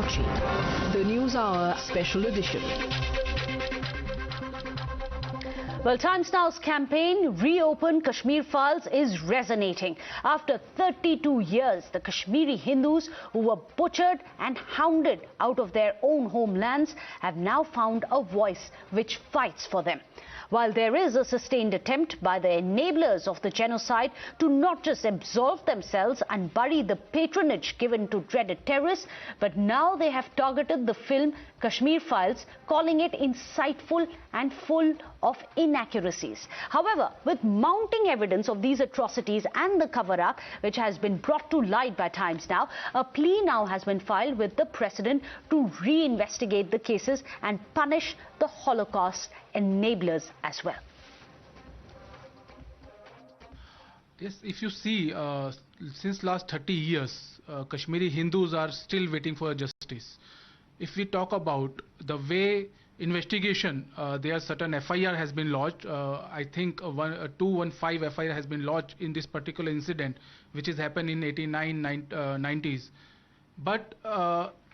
watching the NewsHour Special Edition. Well, Times Now's campaign, Reopen Kashmir Files, is resonating. After 32 years, the Kashmiri Hindus who were butchered and hounded out of their own homelands have now found a voice which fights for them. While there is a sustained attempt by the enablers of the genocide to not just absolve themselves and bury the patronage given to dreaded terrorists, but now they have targeted the film Kashmir Files, calling it insightful and full of inaccuracies. However, with mounting evidence of these atrocities and the cover-up, which has been brought to light by Times Now, a plea now has been filed with the President to reinvestigate the cases and punish the Holocaust enablers as well. Yes, if you see, since last 30 years, Kashmiri Hindus are still waiting for justice. If we talk about the way investigation, there certain FIR has been lodged. I think 215 FIR has been lodged in this particular incident, which has happened in 90s. But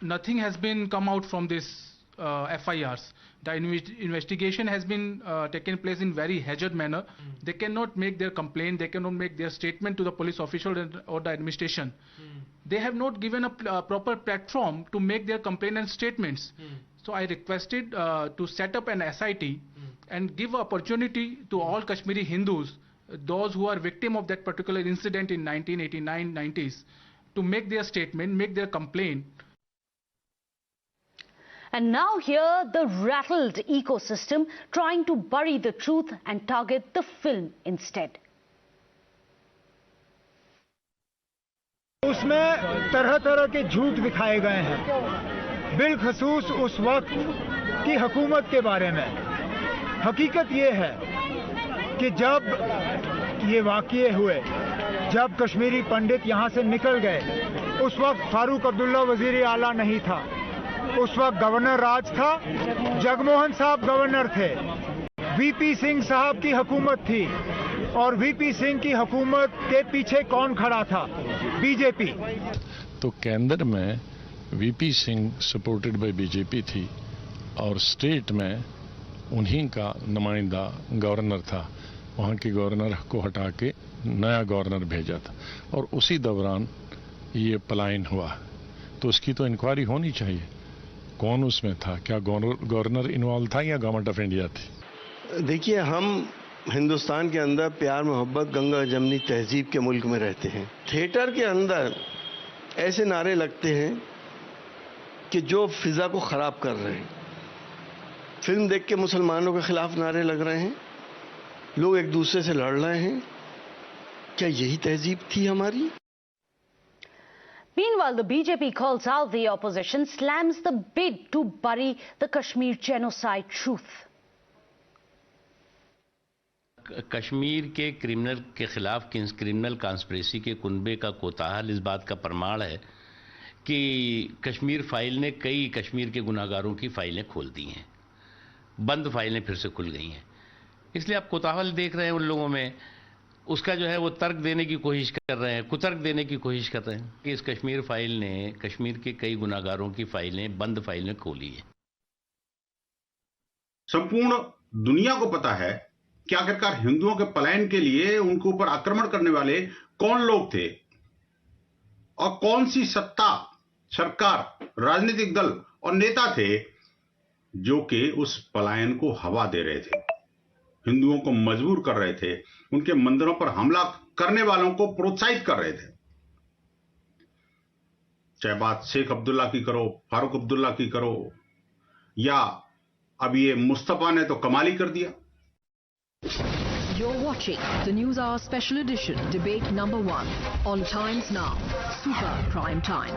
nothing has been come out from this FIRs. The investigation has been taken place in very haphazard manner. They cannot make their complaint, they cannot make their statement to the police official or the administration. They have not given a proper platform to make their complaint and statements. So I requested to set up an SIT and give opportunity to all Kashmiri Hindus, those who are victim of that particular incident in 1989-90s, to make their statement, make their complaint. And now here, the rattled ecosystem trying to bury the truth and target the film instead. उसमें तरह-तरह के झूठ दिखाए गए हैं, बिलखसूस उस वक्त की हुकूमत के बारे में। हकीकत ये है कि जब ये वाक़ये हुए, जब कश्मीरी पंडित यहाँ से निकल गए, उस वक्त फारूक अब्दुल्ला वज़ीर आला नहीं था, उस वक्त गवर्नर राज था, जगमोहन साहब गवर्नर थे, वीपी सिंह साहब की हुकूमत थी, और वीपी सिंह की हुकूमत के पीछे कौन खड़ा था? बीजेपी। तो केंद्र में VP Singh supported by BJP थी और स्टेट में उन्हीं का नुमाइंदा गवर्नर था। वहां के गवर्नर को हटा के नया गवर्नर भेजा था और उसी दौरान ये पलायन हुआ। तो उसकी तो इंक्वायरी होनी चाहिए, कौन उसमें था, क्या गवर्नर इन्वॉल्व था या गवर्नमेंट ऑफ इंडिया थी? देखिए, हम हिंदुस्तान के अंदर प्यार मोहब्बत गंगा जमनी तहजीब के मुल्क में रहते हैं। थिएटर के अंदर ऐसे नारे लगते हैं कि जो फिजा को खराब कर रहे हैं। फिल्म देख के मुसलमानों के खिलाफ नारे लग रहे हैं, लोग एक दूसरे से लड़ रहे हैं। क्या यही तहजीब थी हमारी? Meanwhile, the BJP calls out the opposition, slams the bid to bury the Kashmir genocide truth. Kashmir के क्रिमिनल के खिलाफ क्रिमिनल कॉन्स्पिरेसी के कुनबे का कोताहल इस बात का प्रमाण है कि कश्मीर फाइल ने कई कश्मीर के गुनाहगारों की फाइलें खोल दी हैं, बंद फाइलें फिर से खुल गई हैं। इसलिए आप कोताहल देख रहे हैं उन लोगों में, उसका जो है वो तर्क देने की कोशिश कर रहे हैं, कुतर्क देने की कोशिश कर रहे हैं कि इस कश्मीर फाइल ने कश्मीर के कई गुनाहगारों की फाइलें, बंद फाइलें खोली है। संपूर्ण दुनिया को पता है कि आखिरकार हिंदुओं के पलायन के लिए उनके ऊपर आक्रमण करने वाले कौन लोग थे और कौन सी सत्ता, सरकार, राजनीतिक दल और नेता थे जो कि उस पलायन को हवा दे रहे थे, हिंदुओं को मजबूर कर रहे थे, उनके मंदिरों पर हमला करने वालों को प्रोत्साहित कर रहे थे। चाहे बात शेख अब्दुल्ला की करो, फारूक अब्दुल्ला की करो, या अब ये मुस्तफा ने तो कमाल ही कर दिया। You're watching the NewsHour Special Edition, debate number 1 on Times Now, Super Prime Time.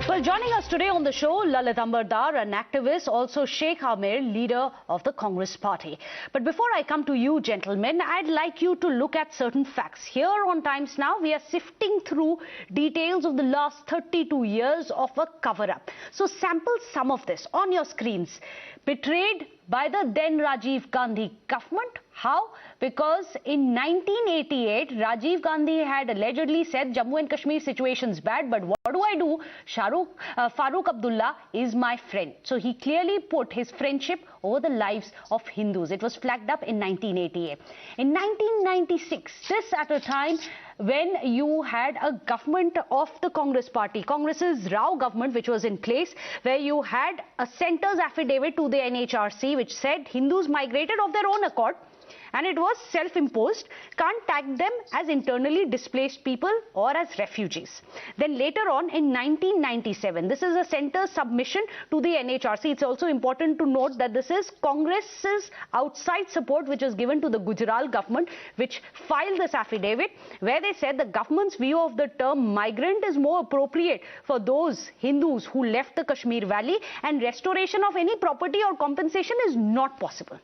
Well, joining us today on the show, Lalit Ambardar, an activist, also Sheikh Amir, leader of the Congress party. But before I come to you, gentlemen, I'd like you to look at certain facts. Here on Times Now, we are sifting through details of the last 32 years of a cover-up. So sample some of this on your screens. Betrayed by the then Rajiv Gandhi government, How? Because in 1988, Rajiv Gandhi had allegedly said Jammu and Kashmir situation is bad, but what do? Farooq Abdullah is my friend. So he clearly put his friendship over the lives of Hindus. It was flagged up in 1988. In 1996, this at a time when you had a government of the Congress party, Congress's Rao government, which was in place, where you had a centre's affidavit to the NHRC, which said Hindus migrated of their own accord, and it was self-imposed, can't tag them as internally displaced people or as refugees. Then later on in 1997, this is a centre submission to the NHRC. It's also important to note that this is Congress's outside support which is given to the Gujarat government, which filed this affidavit, where they said the government's view of the term migrant is more appropriate for those Hindus who left the Kashmir Valley, and restoration of any property or compensation is not possible.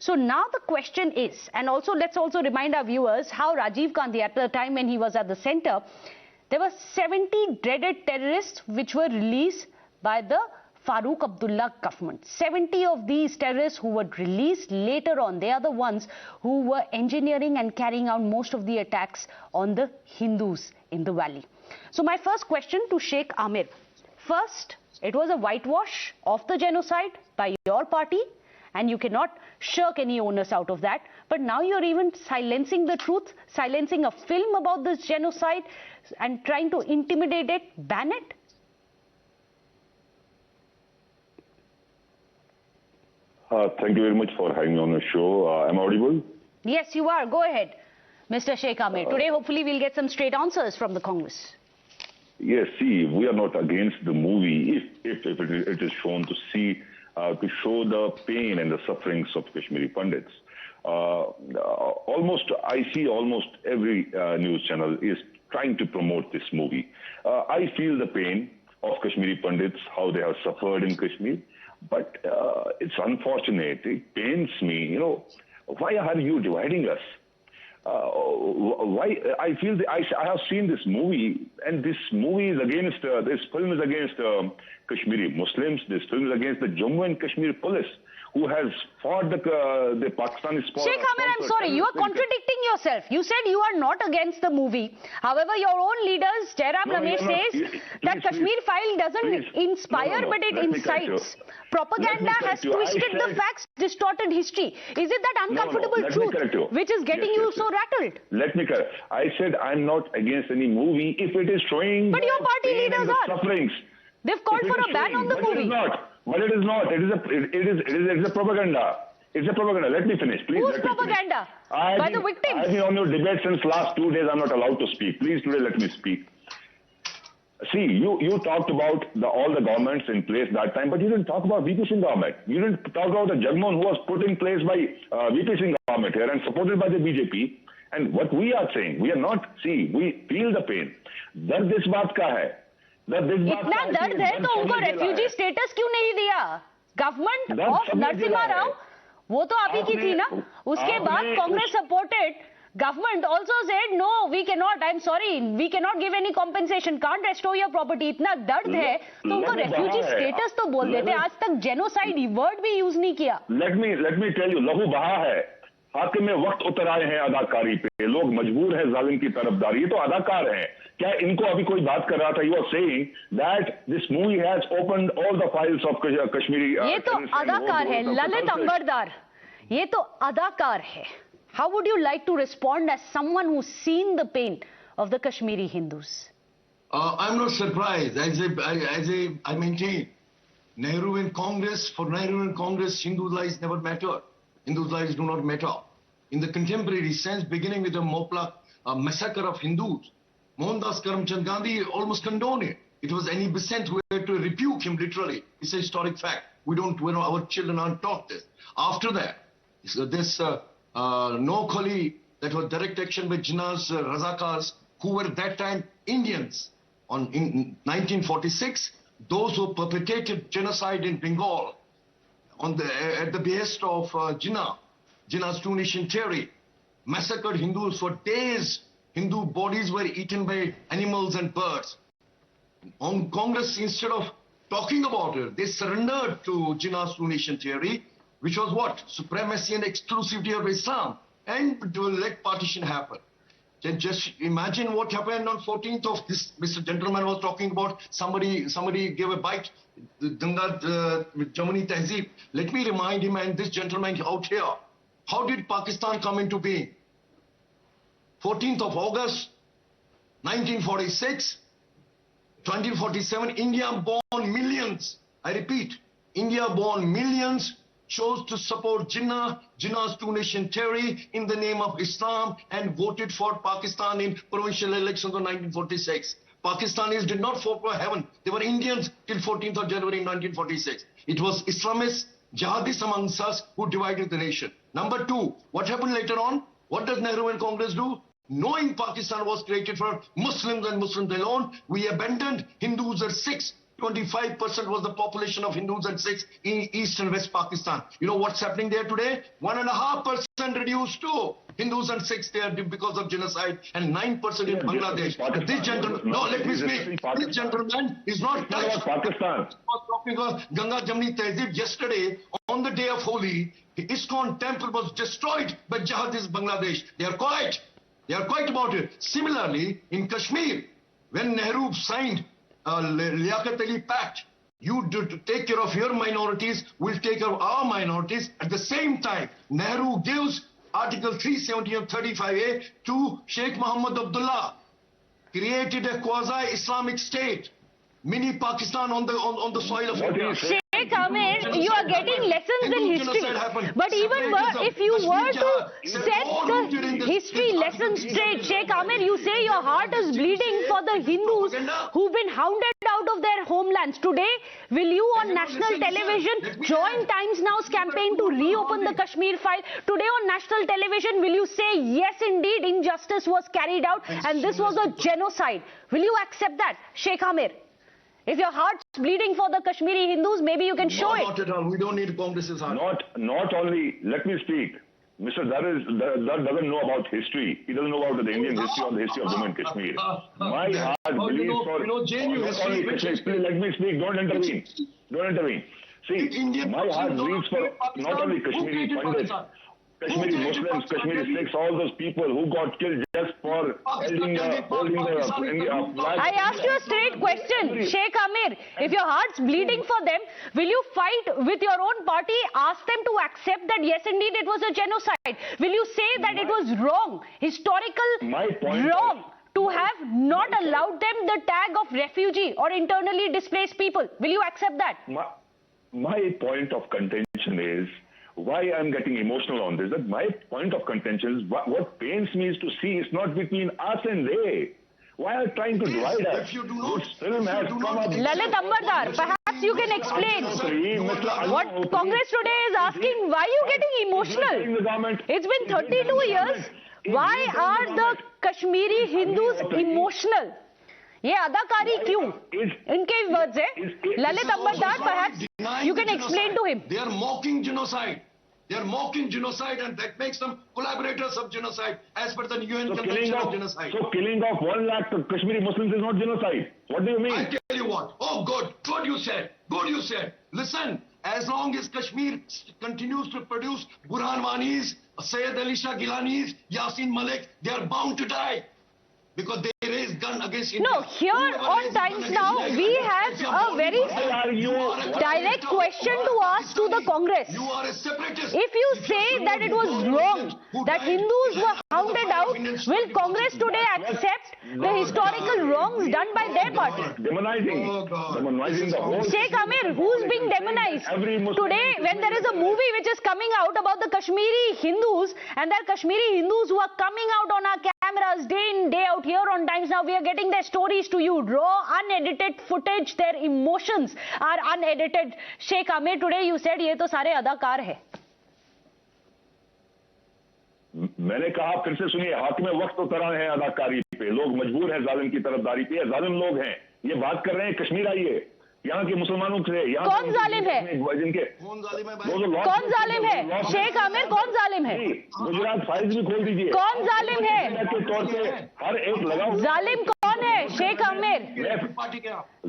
So now the question is, and also let's also remind our viewers how Rajiv Gandhi, at the time when he was at the centre, there were 70 dreaded terrorists which were released by the Farooq Abdullah government. 70 of these terrorists who were released later on, they are the ones who were engineering and carrying out most of the attacks on the Hindus in the valley. So my first question to Sheikh Amir. First, it was a whitewash of the genocide by your party, and you cannot shirk any onus out of that. But now you're even silencing the truth, silencing a film about this genocide and trying to intimidate it, ban it. Thank you very much for having me on the show. Am I audible? Yes, you are. Go ahead, Mr. Sheikh Amir. Today, hopefully, we'll get some straight answers from the Congress. Yes, see, we are not against the movie if it is shown to see to show the pain and the sufferings of Kashmiri Pandits. I see almost every news channel is trying to promote this movie. I feel the pain of Kashmiri Pandits, how they have suffered in Kashmir, but it's unfortunate. It pains me, why are you dividing us? Why I feel I have seen this movie, and this movie is against this film is against Kashmiri Muslims. This film is against the Jammu and Kashmir police, who has fought the Pakistani sport. Sheikh Amir, I'm sorry, you are contradicting yourself. You said you are not against the movie. However, your own leaders, Jairam Ramesh, says that Kashmir File doesn't inspire, but it incites. Propaganda has twisted the facts, distorted history. Is it that uncomfortable truth which is getting you so rattled? Let me correct. I said I'm not against any movie if it is showing. But your party leaders are. Sufferings. They've called for a ban on the movie. But it is not. It is a propaganda. It's a propaganda. Let me finish, please. Whose propaganda? By the victims. I've been on your debate since last 2 days. I'm not allowed to speak. Please, today, let me speak. See, you talked about all the governments in place that time, but you didn't talk about VP Singh government. You didn't talk about the Jagmohan who was put in place by VP Singh government here and supported by the BJP. And what we are saying, we are not, we feel the pain. दर्द इस बात का है. इतना दर्द है तो उनको रेफ्यूजी स्टेटस क्यों नहीं दिया? गवर्नमेंट ऑफ नरसिम्हा राव, वो तो आप ही की थी ना. उसके बाद Congress supported government also said no, we cannot, I'm sorry, we cannot give any compensation, can't restore your property. इतना दर्द है तो उनको रेफ्यूजी स्टेटस तो बोल देते. आज तक जेनोसाइड वर्ड भी यूज नहीं किया. Let me tell you, लहू बहा है. हाकिम में वक्त उतर आए हैं अदाकारी पे. लोग मजबूर हैं जालिम की तरफदारी. ये तो अदाकार हैं. क्या इनको अभी कोई बात कर रहा था? You are saying that this movie has opened all the files of Kashmiri. ये तो अदाकार है, ललित अंबरदार. ये तो अदाकार है. How would you like to respond as someone who's seen the pain of the Kashmiri Hindus? I'm not surprised. I maintain, Nehru and Congress, for Nehru and Congress, Hindu lives never mattered. Hindu's lives do not matter. In the contemporary sense, beginning with the Mopla massacre of Hindus, Mohandas Karamchand Gandhi almost condoned it. It was Annie Besant who had to rebuke him literally. It's a historic fact. Our children aren't taught this. After that, this no Khali, that was direct action by Jinnah's Razakars, who were at that time Indians. In 1946, those who perpetrated genocide in Bengal at the behest of Jinnah's two-nation theory, massacred Hindus for days. Hindu bodies were eaten by animals and birds. On Congress, instead of talking about it, they surrendered to Jinnah's two-nation theory. which was what? Supremacy and exclusivity of Islam, and to let partition happen. Then just imagine what happened on 14th of this. Mr. Gentleman was talking about somebody gave a bite, Ganga Jamuni Tehzeeb. Let me remind him and this gentleman out here, how did Pakistan come into being? 14th of August, 1946, 1947, India-born millions, I repeat, India-born millions chose to support Jinnah, Jinnah's two-nation theory in the name of Islam, and voted for Pakistan in provincial elections of 1946. Pakistanis did not vote for heaven. They were Indians till 14th of January 1946. It was Islamists, jihadists amongst us who divided the nation. Number two, what happened later on? What does Nehru and Congress do? Knowing Pakistan was created for Muslims and Muslims alone, we abandoned Hindus at 6. 25% was the population of Hindus and Sikhs in East and West Pakistan. You know what's happening there today? 1.5% reduced to Hindus and Sikhs there because of genocide, and 9% in Bangladesh. This gentleman, no, let me speak. This gentleman is not touched. Pakistan. Was talking about Ganga Jamuni Tehzeeb yesterday on the day of Holi. The ISKCON temple was destroyed by jihadists Bangladesh. They are quiet. They are quiet about it. Similarly, in Kashmir, when Nehru signed Liaquat Ali Pact, you take care of your minorities, we'll take care of our minorities. At the same time, Nehru gives Article 370 and 35A to Sheikh Mohammed Abdullah, created a quasi-Islamic state, mini Pakistan on the soil of India. Sheikh Amir, you are getting lessons in history. But even if you were to set the history lessons straight, Sheikh Amir, you say your heart is bleeding for the Hindus who've been hounded out of their homelands. Today, will you on national television join Times Now's campaign to reopen the Kashmir file? Today on national television, will you say, yes, indeed, injustice was carried out and this was a genocide? Will you accept that, Sheikh Amir? If your heart's bleeding for the Kashmiri Hindus, maybe you can show it. Not at all. We don't need Congress's heart. Not only, let me speak. Mr. Dar doesn't know about history. He doesn't know about the Indian history or the history of Jammu and Kashmir. My heart bleeds for... Not only Kashmir. Please let me speak. Don't intervene. Don't intervene. See, my heart bleeds for not only Kashmiri Pandits, Kashmiri Muslims, Kashmiri Sikhs, all those people who got killed just for holding the flag. I asked you a straight question, Sheikh Amir. If your heart's bleeding for them, will you fight with your own party, ask them to accept that yes, indeed, it was a genocide? Will you say that it was wrong, historical wrong, to have not allowed them the tag of refugee or internally displaced people? Will you accept that? My point of contention is, why I'm getting emotional on this, that my point of contention is what pains me is to see it's not between us and they. Why are you trying to divide us? This film has come up. Lalit Ambardar, perhaps you can explain what Congress today is asking. Why are you getting emotional? It's been 32 years. Why are the Kashmiri Hindus emotional? ये अदाकारी क्यों? इनके words है. Lalit Ambardar, perhaps you can explain to him. They are mocking genocide. They are mocking genocide, and that makes them collaborators of genocide as per the UN Convention of Genocide. So killing of 1 lakh Kashmiri Muslims is not genocide. What do you mean? I tell you what. Oh, good. Good you said. Good you said. Listen, as long as Kashmir continues to produce Burhan Wanis, Syed Ali Shah Gilanis, Yasin Malik, they are bound to die. Because they raise gun against India. No, here on Times Now, we have a very direct question to ask to the Congress. You are a separatist. If you say that it was wrong, that Hindus were hounded out, will Congress today accept the historical wrongs done by their party? Demonizing the whole... Sheikh Amir, who's being demonized? Today, when there is a movie which is coming out about the Kashmiri Hindus, and there are Kashmiri Hindus who are coming out on our cameras day in, day out here on Times Now, we are getting their stories to you. Raw, unedited footage, their emotions are unedited. Sheikh Amir, today you said, ये तो सारे अदाकार है. मैंने कहा फिर से सुनिए, हाथ में वक्त उतरा है अदाकारी पे, लोग मजबूर हैं जालिम की तरफदारी पे, जालिम लोग हैं, ये बात कर रहे हैं कश्मीर आइए, यहाँ के मुसलमानों से, कौन जालिम है? जिनके कौन जालिम है? शेख आमिर कौन जालिम है? गुजरात फाइल्स भी खोल दीजिए. कौन जालिम है? के तौर पे हर एक लगाओ. जालिम कौन कौन है शेख आमिर?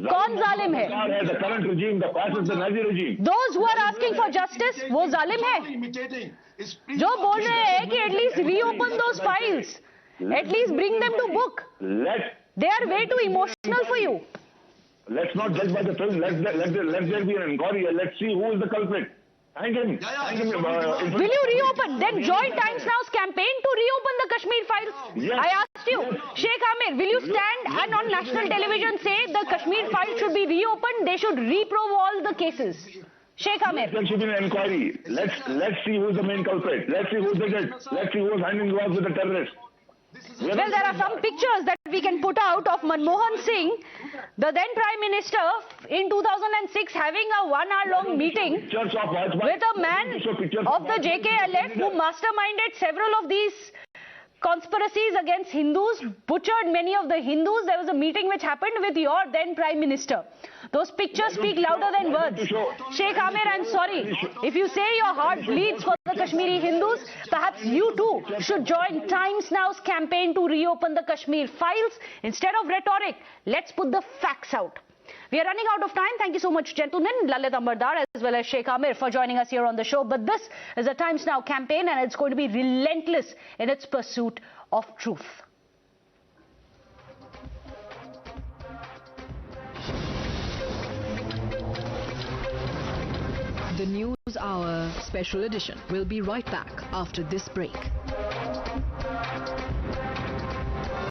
कौन जालिम है? The current regime, the fascist, the Nazi regime. Those who are asking for justice, वो जालिम है? जो बोल रहे हैं कि at least reopen those files, at least bring them to book. They are way too emotional for you. Let's not judge by the film. Let there be an inquiry. Let's see who is the culprit. Thank him. Will you reopen? Then join Times Now's campaign to reopen the Kashmir Files. Yes. I asked you, Sheikh Amir, will you stand and on national television say the Kashmir Files should be reopened? They should reprobe all the cases. Sheikh Amir. There should be an inquiry. Let's see who is the main culprit. Let's see who did it. Let's see who was hand in glove with the terrorists. Well, there are some pictures that we can put out of Manmohan Singh, the then Prime Minister, in 2006 having a 1 hour long meeting with a man of the JKLF who masterminded several of these conspiracies against Hindus, butchered many of the Hindus. There was a meeting which happened with your then Prime Minister. Those pictures speak louder than words. Sheikh Amir, I'm sorry. If you say your heart bleeds for the Kashmiri Hindus, perhaps you too should join Times Now's campaign to reopen the Kashmir Files. Instead of rhetoric, let's put the facts out. We are running out of time. Thank you so much, gentlemen, Lalit Ambardar as well as Sheikh Amir for joining us here on the show. But this is a Times Now campaign and it's going to be relentless in its pursuit of truth. The News Hour Special Edition will be right back after this break.